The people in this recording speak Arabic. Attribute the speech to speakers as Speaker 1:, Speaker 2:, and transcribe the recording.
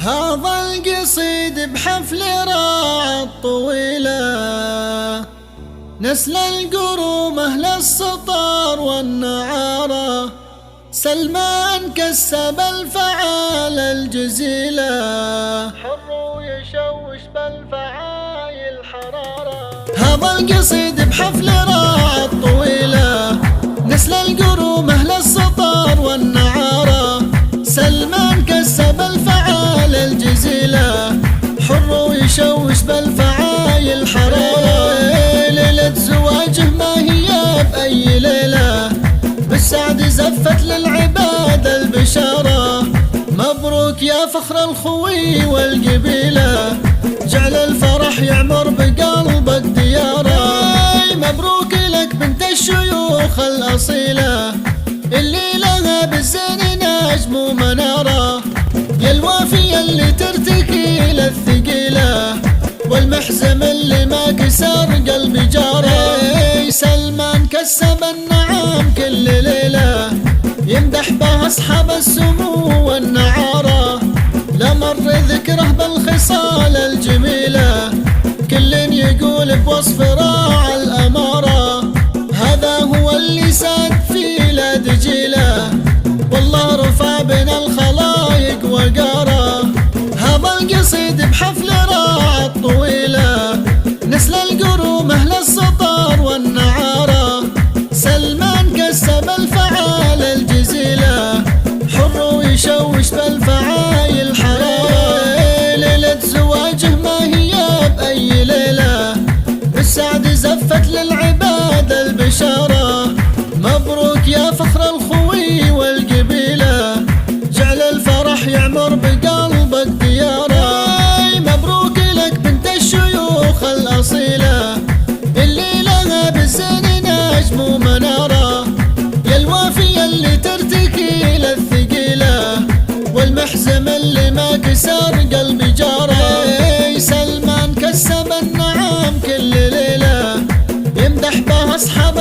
Speaker 1: هذا القصيد بحفل راعى الطويلة، نسل القروم أهل السطار والنعارة، سلمان كسب الفعال الجزيلة، حر يشوش بالفعايل حرارة. هذا القصيد بحفل راعى الطويلة، نسل القروم أهل السطار والنعارة، سلمان كسب الفعال الجزيلة، حر يشوش بالفعايل حرارة. ليلة زواجه ما هي بأي ليلة، بالسعد زفت للعباد البشارة. مبروك يا فخر الخوي والقبيلة، جعل الفرح يعمر بقلبك ديارة. مبروك لك بنت الشيوخ الأصيلة، اللي لها بالزين نجم ومنارة، يا الوافية اللي ترتكي للثقيلة، والمحزم اللي ما كسر قلبي جاره. سلمان كسب النعام كل ليلة، يمدح به أصحاب السمو والنعارة، لمر ذكره بالخصال الجميلة، كل يقول بوصف راعى الأمارة. هذا هو اللي ساد في لا دجيلة، والله رفع بين الخلايق وقاره. هذا القصيد بحفل راعى الطويلة، نسل القروم أهل السطار والنعارة، سلمان كسب الفعال الجزيلة، حر يشوش بالفعايل حرارة. ليلة زواجه ما هي بأي ليلة، بالسعد زفت للعباد البشارة. مبروك يا فخر الخوي والقبيلة، جعل الفرح يعمر بقلبك ديارة. مبروك لك بنت الشيوخ الأصيلة، اللي لها بالزين نجم ومنارة، يا الوافية اللي ترتكي للثقيلة، والمحزم اللي ما كسر قلبي جاره. سلمان كسب النعام كل ليلة، يمدح به أصحاب